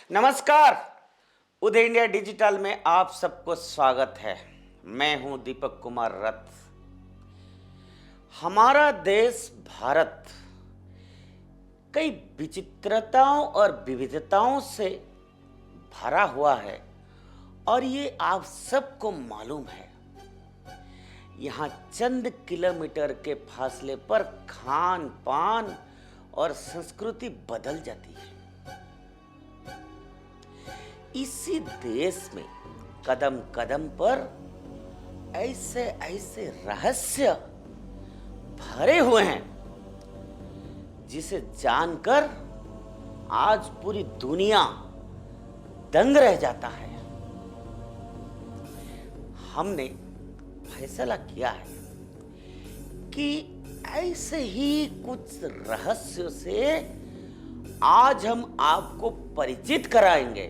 नमस्कार। उदय India digital में आप सबको स्वागत है। मैं हूं दीपक कुमार रथ। हमारा देश भारत कई विचित्रताओं और विविधताओं से भरा हुआ है और ये आप सबको मालूम है। यहाँ चंद किलोमीटर के फासले पर खान पान और संस्कृति बदल जाती है। इसी देश में कदम कदम पर ऐसे ऐसे रहस्य भरे हुए हैं जिसे जानकर आज पूरी दुनिया दंग रह जाता है। हमने फैसला किया है कि ऐसे ही कुछ रहस्यों से आज हम आपको परिचित कराएंगे।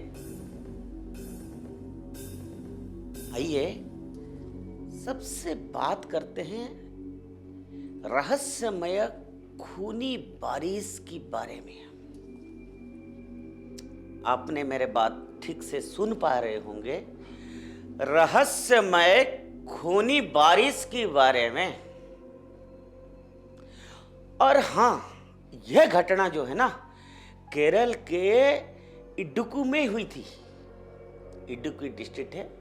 आइए सबसे बात करते हैं रहस्यमय खूनी बारिश की बारे में। आपने मेरे बात ठीक से सुन पा रहे होंगे, रहस्यमय खूनी बारिश के बारे में। और हाँ, यह घटना जो है ना, केरल के इडुक्की में हुई थी। इडुक्की डिस्ट्रिक्ट है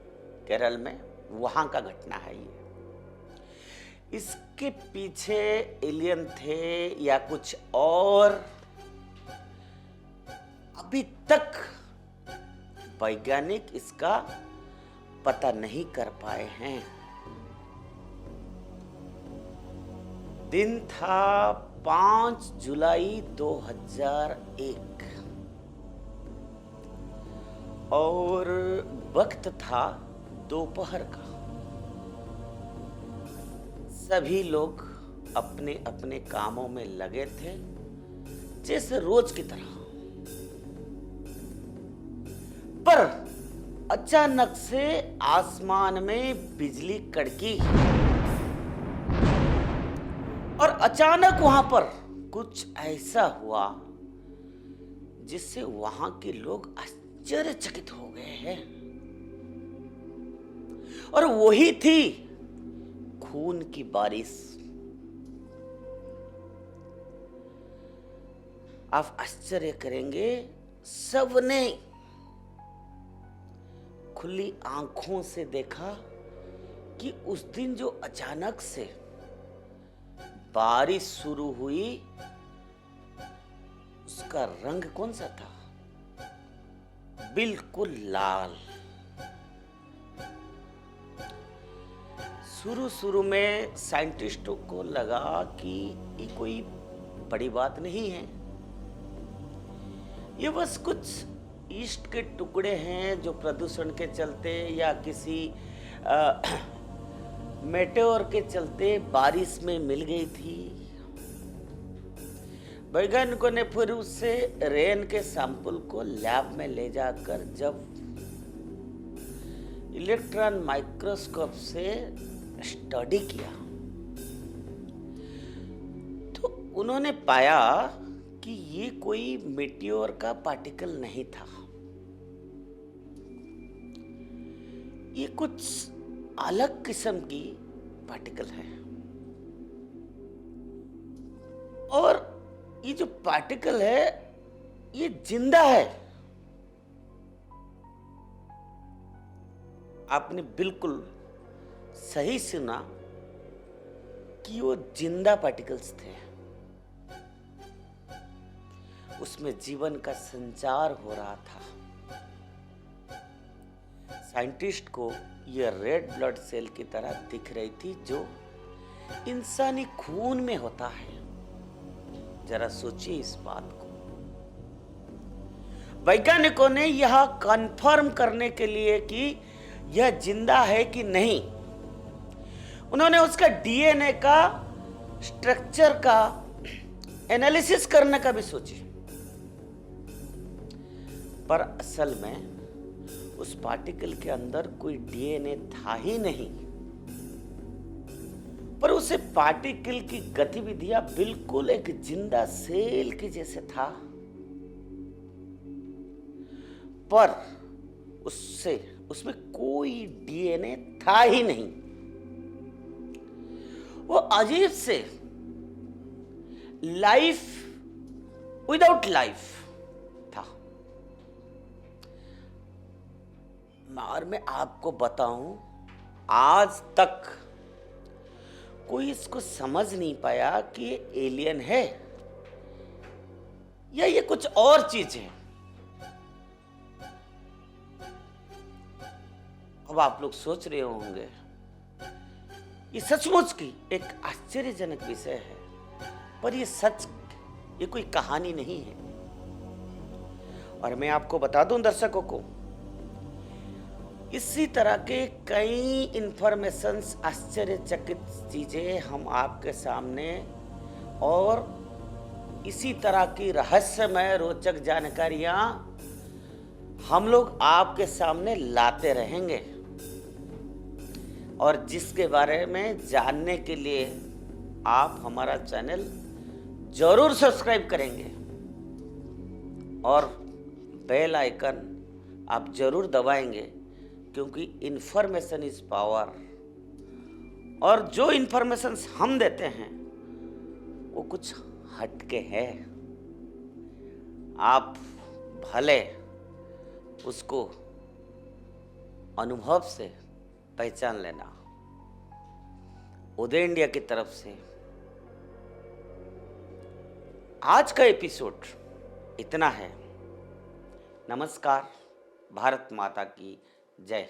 केरल में, वहां का घटना है ये। इसके पीछे एलियन थे या कुछ और, अभी तक वैज्ञानिक इसका पता नहीं कर पाए हैं। दिन था 5 जुलाई 2001 और वक्त था दोपहर का। सभी लोग अपने अपने कामों में लगे थे जैसे रोज की तरह। पर अचानक से आसमान में बिजली कड़की और अचानक वहां पर कुछ ऐसा हुआ जिससे वहां के लोग आश्चर्यचकित हो गए हैं। और वही थी खून की बारिश। आप आश्चर्य करेंगे, सबने खुली आंखों से देखा कि उस दिन जो अचानक से बारिश शुरू हुई, उसका रंग कौन सा था? बिल्कुल लाल। शुरू में साइंटिस्टों को लगा कि ये कोई बड़ी बात नहीं है, ये बस कुछ ईस्ट के टुकड़े हैं जो प्रदूषण के चलते या किसी मेटेओर के चलते बारिश में मिल गई थी। वैज्ञानिकों ने फिर उससे रेन के सैंपल को लैब में ले जाकर जब इलेक्ट्रॉन माइक्रोस्कोप से स्टडी किया तो उन्होंने पाया कि ये कोई मेटियोर का पार्टिकल नहीं था। ये कुछ अलग किस्म की पार्टिकल है। और ये जो पार्टिकल है ये जिंदा है। आपने बिल्कुल सही सुना कि वो जिंदा पार्टिकल्स थे। उसमें जीवन का संचार हो रहा था। साइंटिस्ट को यह रेड ब्लड सेल की तरह दिख रही थी जो इंसानी खून में होता है। जरा सोचिए इस बात को। वैज्ञानिकों ने यह कंफर्म करने के लिए कि यह जिंदा है कि नहीं, उन्होंने उसका डीएनए का स्ट्रक्चर का एनालिसिस करने का भी सोची। पर असल में उस पार्टिकल के अंदर कोई डीएनए था ही नहीं, पर उसे पार्टिकल की गतिविधियां बिल्कुल एक जिंदा सेल के जैसे था। पर उससे उसमें कोई डीएनए था ही नहीं। वो अजीब से लाइफ विदाउट लाइफ था। और मैं आपको बताऊं, आज तक कोई इसको समझ नहीं पाया कि ये एलियन है या ये कुछ और चीज है। अब आप लोग सोच रहे होंगे, ये सचमुच की एक आश्चर्यजनक विषय है, पर ये सच, ये कोई कहानी नहीं है। और मैं आपको बता दूं दर्शकों को, इसी तरह के कई इंफॉर्मेशंस, आश्चर्यचकित चीजें हम आपके सामने और इसी तरह की रहस्यमय रोचक जानकारियां हम लोग आपके सामने लाते रहेंगे। और जिसके बारे में जानने के लिए आप हमारा चैनल जरूर सब्सक्राइब करेंगे और बेल आइकन आप जरूर दबाएंगे, क्योंकि इंफॉर्मेशन इज पावर। और जो इंफॉर्मेशन हम देते हैं वो कुछ हटके है। आप भले उसको अनुभव से पहचान लेना। उदय इंडिया की तरफ से आज का एपिसोड इतना है। नमस्कार। भारत माता की जय।